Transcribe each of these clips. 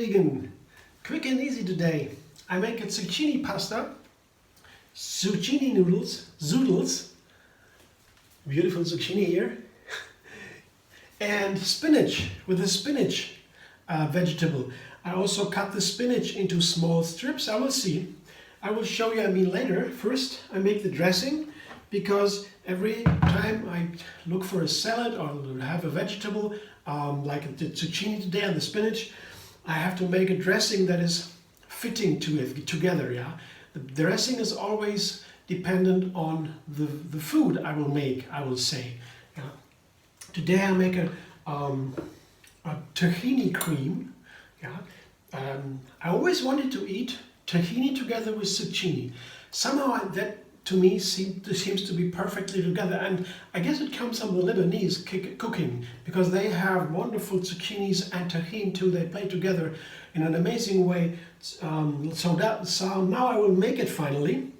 vegan. Quick and easy today. I make a zucchini pasta, zucchini noodles, zoodles, beautiful zucchini here, and spinach with a spinach vegetable. I also cut the spinach into small strips. I will see. I will show you, later. First, I make the dressing because every time I look for a salad or have a vegetable, like the zucchini today and the spinach, I have to make a dressing that is fitting to it together. Yeah, the dressing is always dependent on the food I will make. I will say. Yeah. Today I make a tahini cream. Yeah, I always wanted to eat tahini together with zucchini. Somehow that to me seems to be perfectly together, and I guess it comes from the Lebanese cooking because they have wonderful zucchinis and tahini too. They play together in an amazing way. So now I will make it finally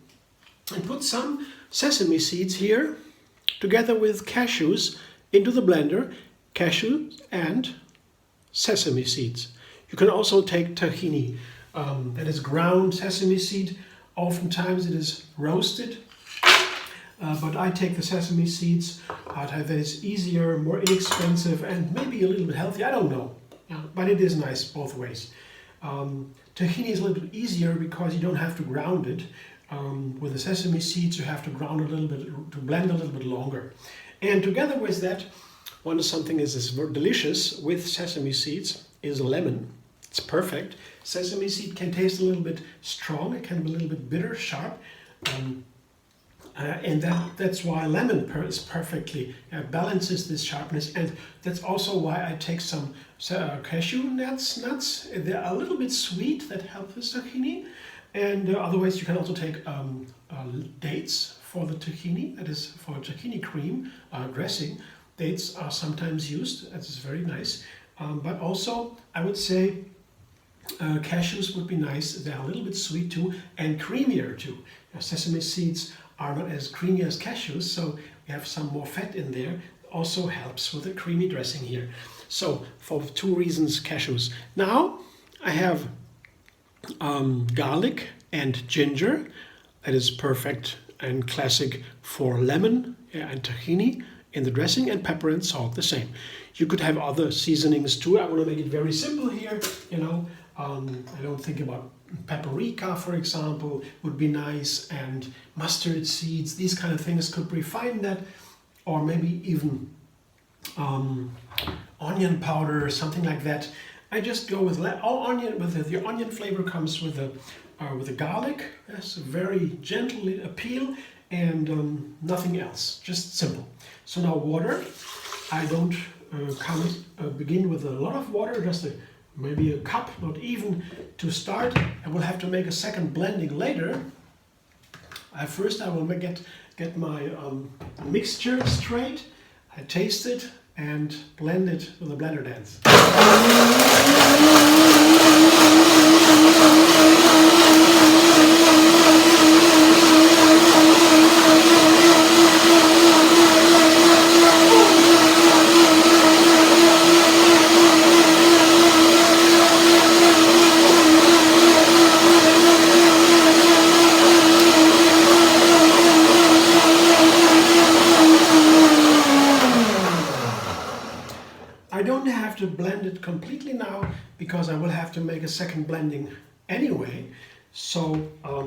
and put some sesame seeds here together with cashews into the blender. Cashews and sesame seeds. You can also take tahini, that is ground sesame seed. Oftentimes it is roasted, but I take the sesame seeds. That is easier, more inexpensive, and maybe a little bit healthy. I don't know, but it is nice both ways. Tahini is a little bit easier because you don't have to ground it. With the sesame seeds, you have to ground a little bit to blend a little bit longer. And together with that, something is very delicious with sesame seeds is lemon. It's perfect. Sesame seed can taste a little bit strong. It can be a little bit bitter, sharp, and that's why lemon is perfectly balances this sharpness. And that's also why I take some cashew nuts. They're a little bit sweet. That helps with zucchini. And otherwise, you can also take dates for the tahini. That is for zucchini cream dressing. Dates are sometimes used. That is very nice. But also, I would say cashews would be nice. They're a little bit sweet too and creamier too. Sesame seeds are not as creamy as cashews, so we have some more fat in there. It also helps with a creamy dressing here. So for 2 reasons, cashews. Now I have garlic and ginger. That is perfect and classic for lemon and tahini in the dressing, and pepper and salt the same. You could have other seasonings too. I want to make it very simple here. I don't think about paprika, for example, would be nice, and mustard seeds. These kind of things could refine that, or maybe even onion powder or something like that. I just go with onion. The onion flavor comes with the garlic. That's a very gentle appeal, and nothing else. Just simple. So now water. I don't begin with a lot of water, just maybe a cup, not even to start. I will have to make a second blending later. First I will get my mixture straight. I taste it and blend it with a blender dance. I don't have to blend it completely now because I will have to make a second blending anyway. So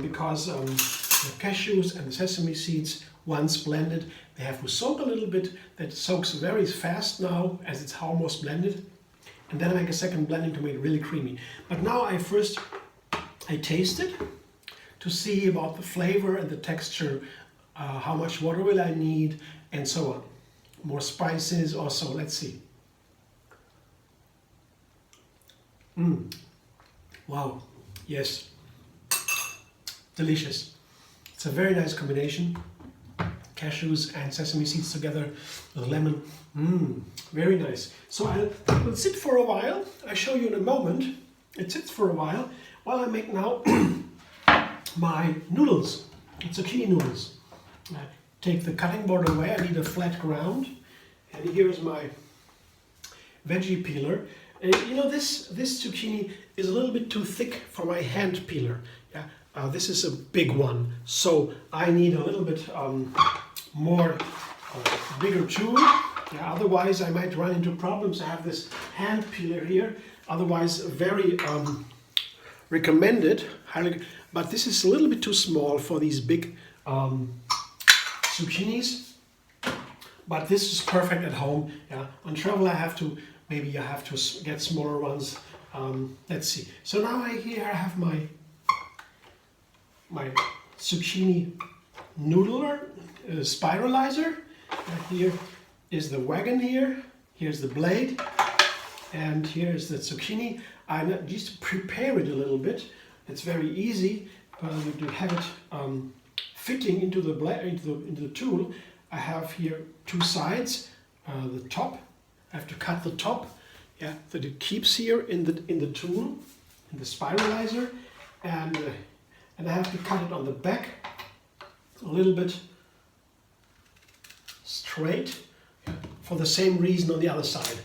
because the cashews and the sesame seeds, once blended, they have to soak a little bit. That soaks very fast now as it's almost blended. And then I make a second blending to make it really creamy. But now I taste it to see about the flavor and the texture, how much water will I need, and so on. More spices also, let's see. Wow, yes, delicious. It's a very nice combination. Cashews and sesame seeds together with lemon. Very nice. So it will sit for a while. I'll show you in a moment. It sits for a while I make now my noodles, zucchini noodles. I take the cutting board away. I need a flat ground. And here's my veggie peeler. You know, this zucchini is a little bit too thick for my hand peeler. Yeah, this is a big one, so I need a little bit more bigger tool. Yeah, otherwise I might run into problems. I have this hand peeler here. Otherwise, very recommended. Highly, but this is a little bit too small for these big zucchinis. But this is perfect at home. Yeah, on travel maybe I have to get smaller ones. Let's see. So now here I have my zucchini noodler, spiralizer. Here is the wagon here. Here's the blade, and here's the zucchini. I need to prepare it a little bit. It's very easy to have it fitting into the into the tool. I have here two sides. The top, I have to cut the top, yeah, that it keeps here in the tool, in the spiralizer, and I have to cut it on the back a little bit straight, yeah, for the same reason on the other side.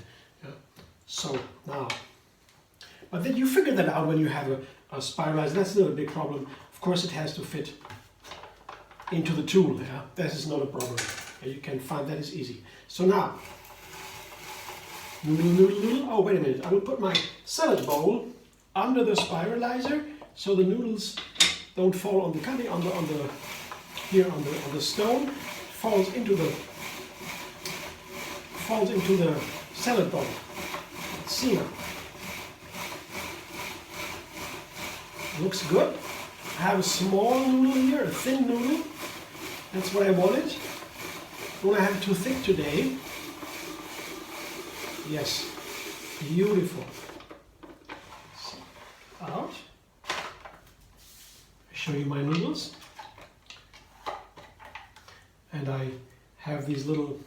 Yeah. So now, but then you figure that out when you have a spiralizer. That's not a big problem. Of course, it has to fit into the tool. Yeah, that is not a problem. You can find that is easy. So now, noodle, noodle, noodle. Oh, wait a minute. I will put my salad bowl under the spiralizer so the noodles don't fall on the cutting on the stone. Falls into the salad bowl. Let's see now. Looks good. I have a small noodle here, a thin noodle. That's what I wanted. Don't want to have it too thick today. Yes, beautiful. Out. I show you my noodles. And I have these little,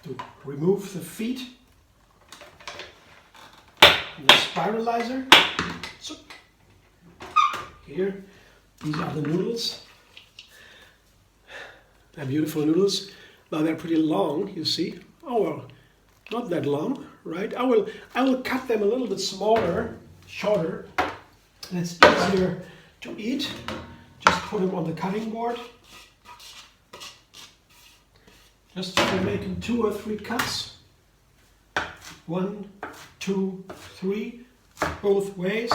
to remove the feet. And the spiralizer. So, here, these are the noodles. They're beautiful noodles. Now they're pretty long, you see. Oh well, not that long, right? I will cut them a little bit smaller, shorter, and it's easier to eat. Just put them on the cutting board. Just for making 2 or 3 cuts. 1, 2, 3, both ways.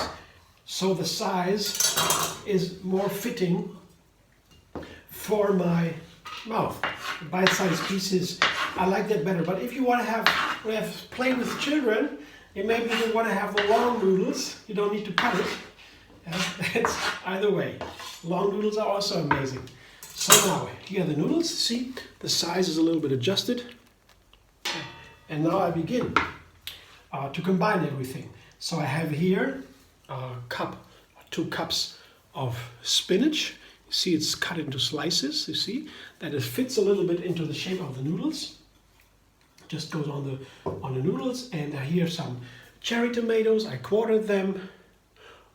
So the size is more fitting for my mouth. Bite-sized pieces, I like that better. But if you want to have play with children, you maybe you want to have the long noodles. You don't need to cut it. It's either way. Long noodles are also amazing. So now, here are the noodles. See, the size is a little bit adjusted. And now I begin to combine everything. So I have here a cup, 2 cups of spinach. You see it's cut into slices, you see, that it fits a little bit into the shape of the noodles. Just goes on the noodles. And here some cherry tomatoes, I quartered them,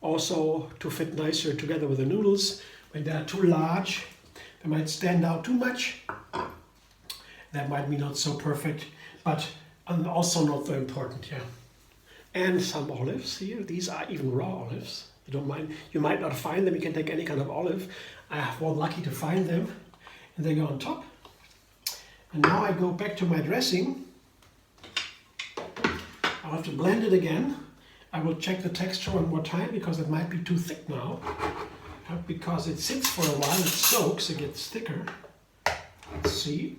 also to fit nicer together with the noodles. When they are too large, they might stand out too much. That might be not so perfect, but also not so important, yeah. And some olives here, these are even raw olives. You don't mind, you might not find them, you can take any kind of olive. I was lucky to find them, and they go on top. And now I go back to my dressing. I'll have to blend it again. I will check the texture one more time because it might be too thick now. Because it sits for a while, it soaks, it gets thicker. Let's see.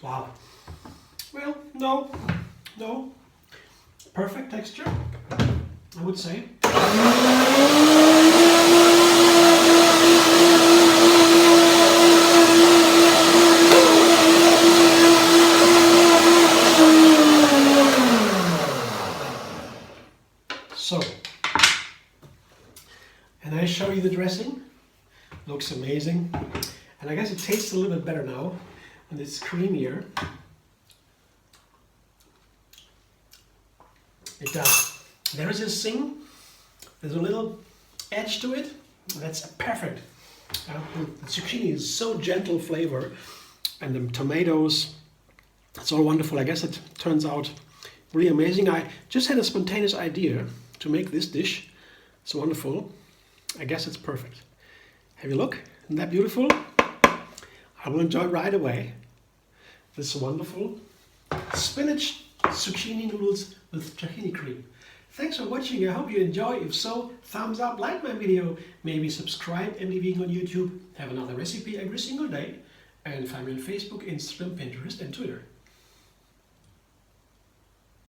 Wow. Well, no. Perfect texture, I would say. So, and I show you the dressing. Looks amazing. And I guess it tastes a little bit better now, and it's creamier. It does. There is this thing, there's a little edge to it. That's perfect. The zucchini is so gentle flavor. and the tomatoes. It's all wonderful. I guess it turns out really amazing. I just had a spontaneous idea to make this dish. It's wonderful. I guess it's perfect. Have you look? Isn't that beautiful? I will enjoy right away this wonderful spinach zucchini noodles with tahini cream. Thanks for watching. I hope you enjoy. If so, thumbs up, like my video, maybe subscribe and leaving on YouTube. Have another recipe every single day. And find me on Facebook, Instagram, Pinterest and Twitter.